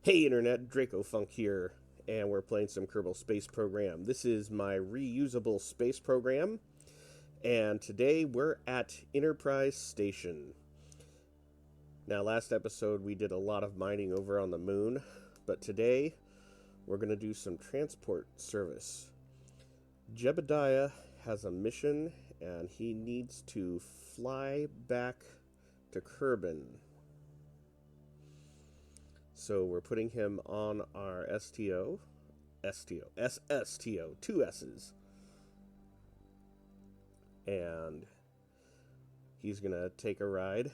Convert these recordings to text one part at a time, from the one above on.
Hey Internet, Dracofunk here, and we're playing some Kerbal Space Program. This is my reusable space program, and today we're at Enterprise Station. Now, last episode we did a lot of mining over on the moon, but today we're going to do some transport service. Jedidiah has a mission, and he needs to fly back to Kerbin. So we're putting him on our SSTO, two S's. And he's going to take a ride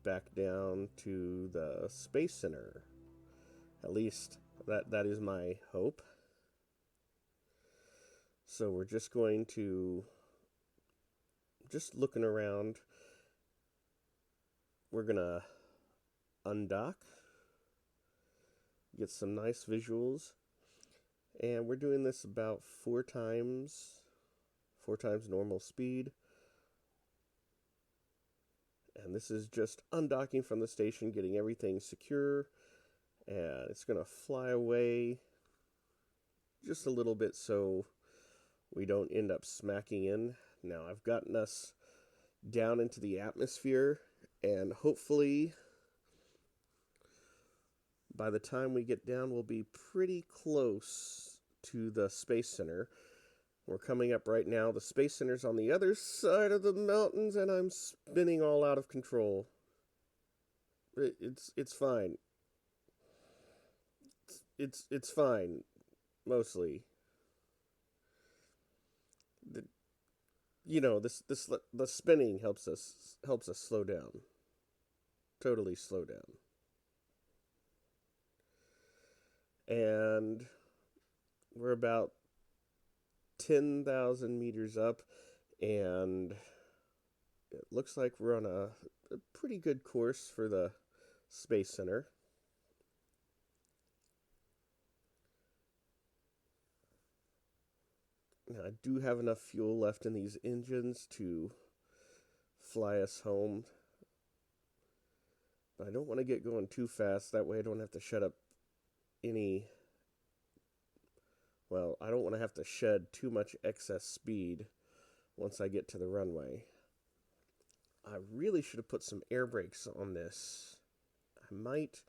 back down to the Space Center. At least that is my hope. So we're just going to, just looking around, we're going to undock, get some nice visuals, and we're doing this about four times normal speed. And this is just undocking from the station, getting everything secure, and it's going to fly away just a little bit so we don't end up smacking in. Now I've gotten us down into the atmosphere, and hopefully by the time we get down, we'll be pretty close to the Space Center. We're coming up right now. The Space Center's on the other side of the mountains, and I'm spinning all out of control. It's fine. It's fine, mostly. The spinning helps us slow down. Totally slow down. And we're about 10,000 meters up, and it looks like we're on a pretty good course for the Space Center. Now, I do have enough fuel left in these engines to fly us home, but I don't want to get going too fast. That way I don't have to shut up I don't want to have to shed too much excess speed once I get to the runway. I really should have put some air brakes on this. I might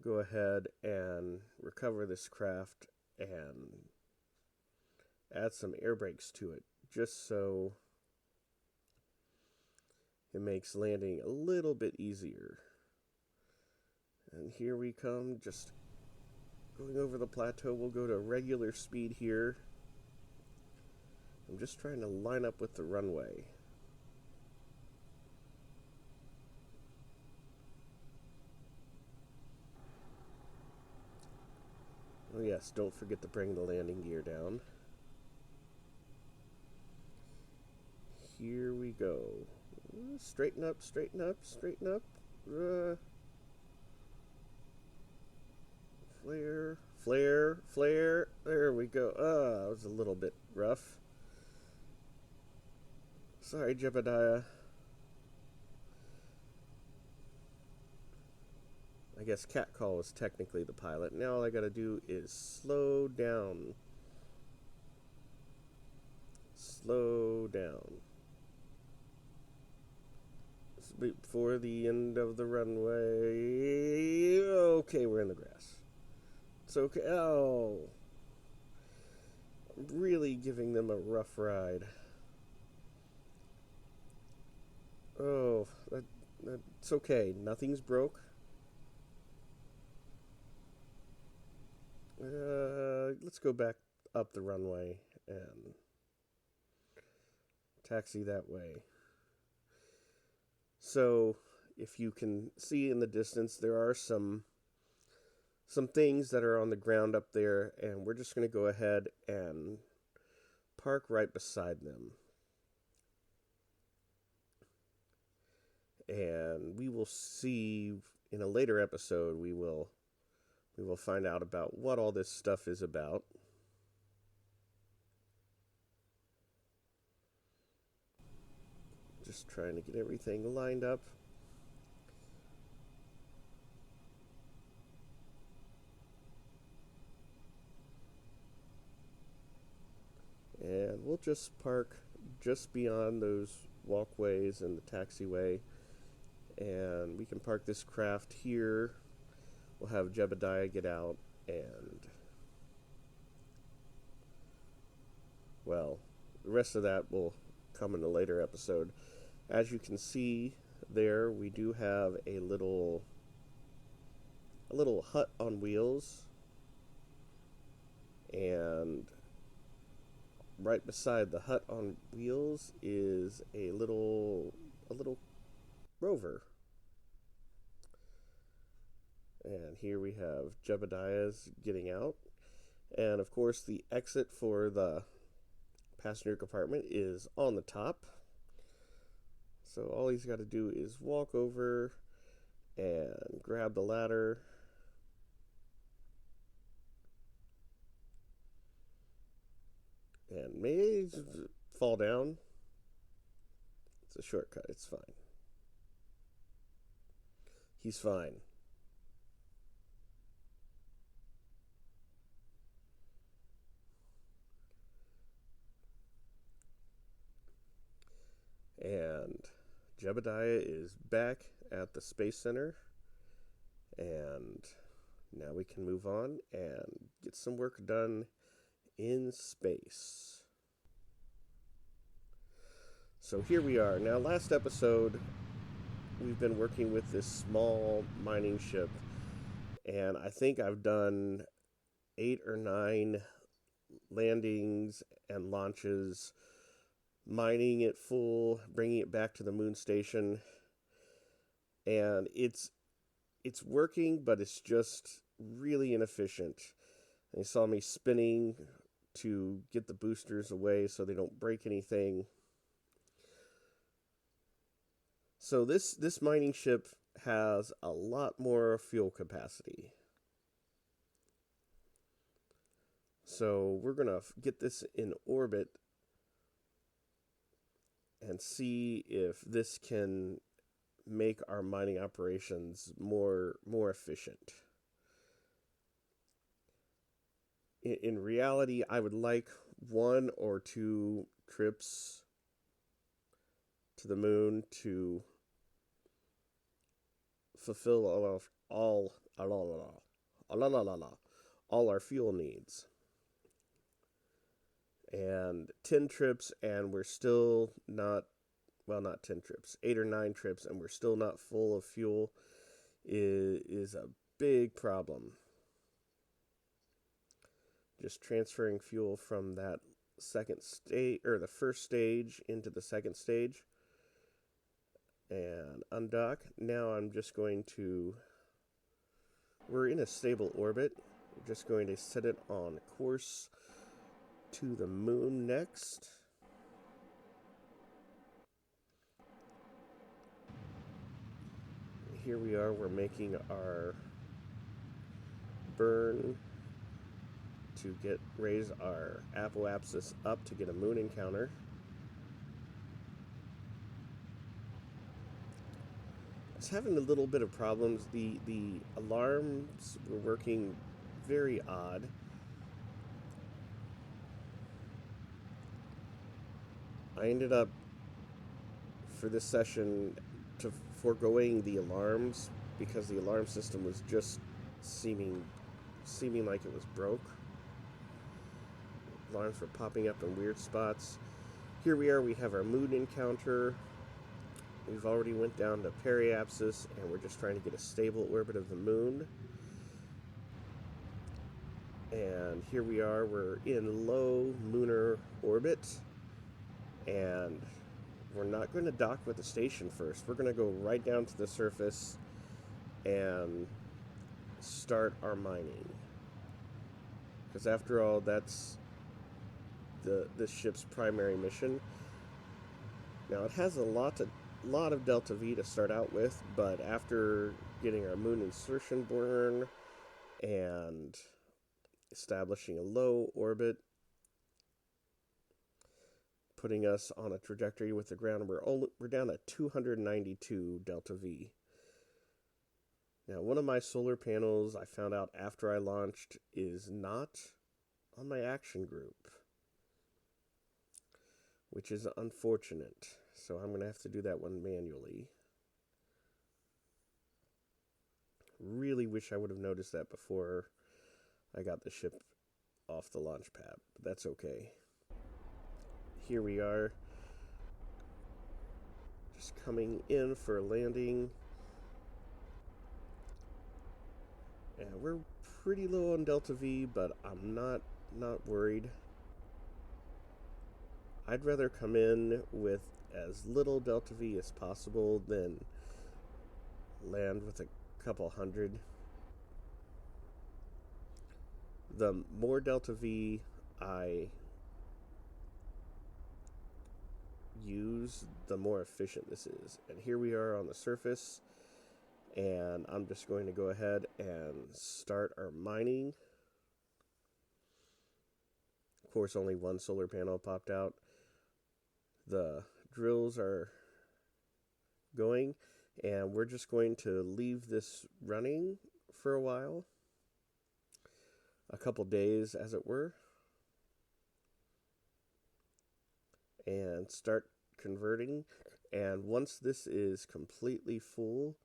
go ahead and recover this craft and add some air brakes to it, just so it makes landing a little bit easier. And here we come, just going over the plateau. We'll go to regular speed here. I'm just trying to line up with the runway. Oh yes, don't forget to bring the landing gear down. Here we go. Straighten up, straighten up, straighten up. Flare, flare, flare. There we go. That was a little bit rough. Sorry, Jedidiah. I guess Catcall is technically the pilot. Now all I gotta do is slow down. Slow down. Before the end of the runway. Okay, we're in the grass. It's okay. Oh. I'm really giving them a rough ride. Oh, that's okay. Nothing's broke. Let's go back up the runway and taxi that way. So, if you can see in the distance, there are some things that are on the ground up there, and we're just going to go ahead and park right beside them. And we will see in a later episode, we will find out about what all this stuff is about. Just trying to get everything lined up. just park just beyond those walkways and the taxiway, and we can park this craft here. We'll have Jedidiah get out, and well, the rest of that will come in a later episode. As you can see there, we do have a little hut on wheels, and right beside the hut on wheels is a little rover. And here we have Jedidiah's getting out. And of course the exit for the passenger compartment is on the top. So all he's got to do is walk over and grab the ladder. And may fall down. It's a shortcut, it's fine. He's fine. And Jedidiah is back at the Space Center, and now we can move on and get some work done in space. So here we are. Now, last episode, we've been working with this small mining ship, and I think I've done 8 or 9 landings and launches, mining it full, bringing it back to the moon station, and it's working, but it's just really inefficient. And you saw me spinning to get the boosters away so they don't break anything. So this mining ship has a lot more fuel capacity. So we're going to get this in orbit and see if this can make our mining operations more efficient. In reality, I would like 1 or 2 trips to the moon to fulfill all our fuel needs. And 10 trips, and we're still not 10 trips, 8 or 9 trips, and we're still not full of fuel is a big problem. Just transferring fuel from that second stage, or the first stage, into the second stage, and undock. Now I'm just going to, we're in a stable orbit. We're just going to set it on course to the moon next. Here we are, we're making our burn to raise our apoapsis up to get a moon encounter. I was having a little bit of problems. The alarms were working very odd. I ended up, for this session, foregoing the alarms because the alarm system was just seeming like it was broke. Alarms were popping up in weird spots. Here we are, we have our moon encounter. We've already went down to periapsis, and we're just trying to get a stable orbit of the moon. And here we are, we're in low lunar orbit, and we're not going to dock with the station first. We're going to go right down to the surface and start our mining. Because after all, that's this ship's primary mission. Now, it has a lot of delta V to start out with, but after getting our moon insertion burn and establishing a low orbit, putting us on a trajectory with the ground, we're down at 292 delta V. Now, one of my solar panels, I found out after I launched, is not on my action group. which is unfortunate. So I'm going to have to do that one manually. Really wish I would have noticed that before I got the ship off the launch pad, but that's okay. Here we are, just coming in for a landing. And we're pretty low on Delta V, but I'm not worried. I'd rather come in with as little Delta V as possible than land with a couple hundred. The more Delta V I use, the more efficient this is. And here we are on the surface, and I'm just going to go ahead and start our mining. Of course, only one solar panel popped out. The drills are going, and we're just going to leave this running for a while, a couple days as it were, and start converting. And once this is completely full,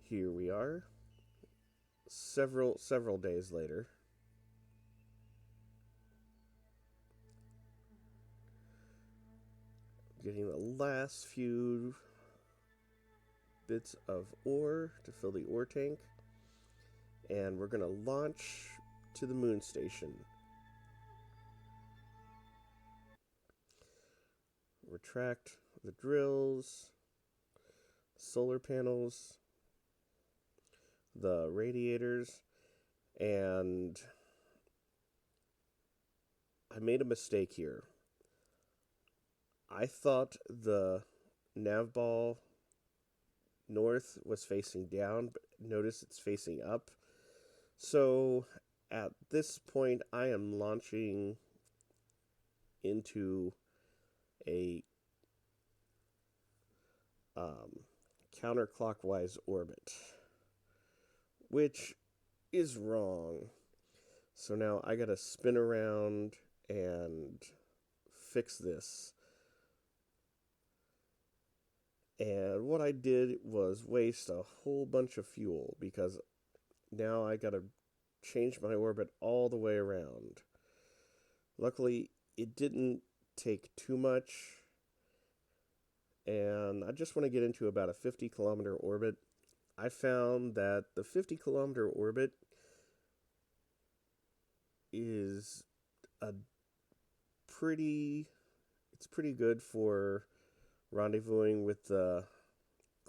here we are, several days later. Getting the last few bits of ore to fill the ore tank, and we're going to launch to the moon station. Retract the drills, solar panels, the radiators, and I made a mistake here. I thought the nav ball north was facing down, but notice it's facing up. So at this point, I am launching into a counterclockwise orbit, which is wrong. So now I gotta spin around and fix this. And what I did was waste a whole bunch of fuel, because now I gotta change my orbit all the way around. Luckily, it didn't take too much, and I just want to get into about a 50-kilometer orbit. I found that the 50-kilometer orbit is it's pretty good for rendezvousing with the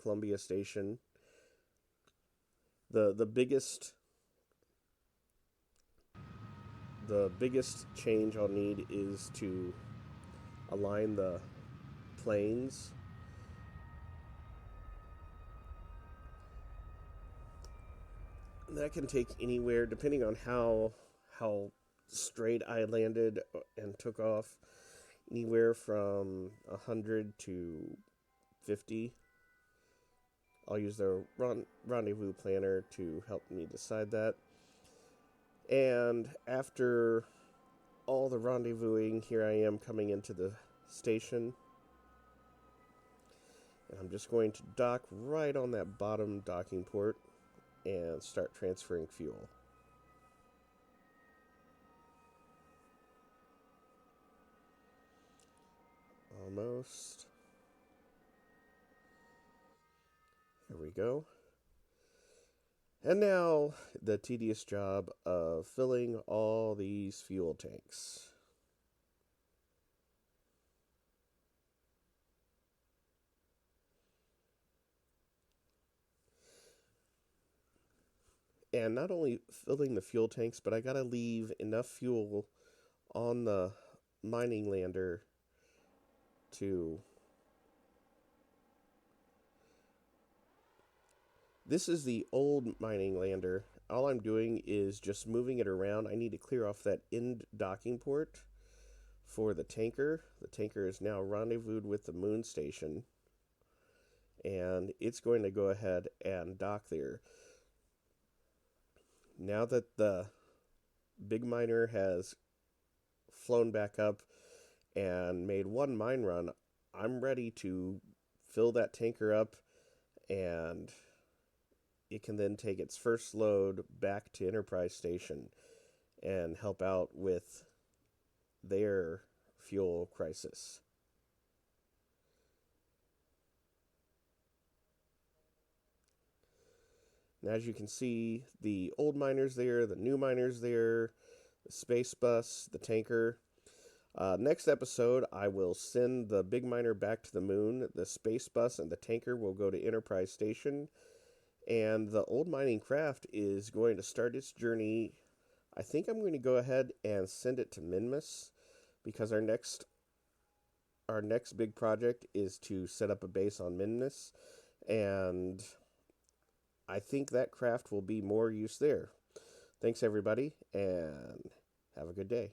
Columbia station. The biggest change I'll need is to align the planes. That can take anywhere, depending on how straight I landed and took off, anywhere from 100 to 50. I'll use the rendezvous planner to help me decide that. And after all the rendezvousing, here I am coming into the station. And I'm just going to dock right on that bottom docking port and start transferring fuel. Almost. There we go. And now, the tedious job of filling all these fuel tanks. And not only filling the fuel tanks, but I gotta leave enough fuel on the mining lander to... This is the old mining lander. All I'm doing is just moving it around. I need to clear off that end docking port for the tanker. The tanker is now rendezvoused with the moon station, and it's going to go ahead and dock there. Now that the big miner has flown back up and made one mine run, I'm ready to fill that tanker up, and it can then take its first load back to Enterprise Station and help out with their fuel crisis. And as you can see, the old miners there, the new miners there, the space bus, the tanker. Next episode, I will send the big miner back to the moon. The space bus and the tanker will go to Enterprise Station. And the old mining craft is going to start its journey. I think I'm going to go ahead and send it to Minmus, because our next big project is to set up a base on Minmus, and I think that craft will be more use there. Thanks, everybody, and have a good day.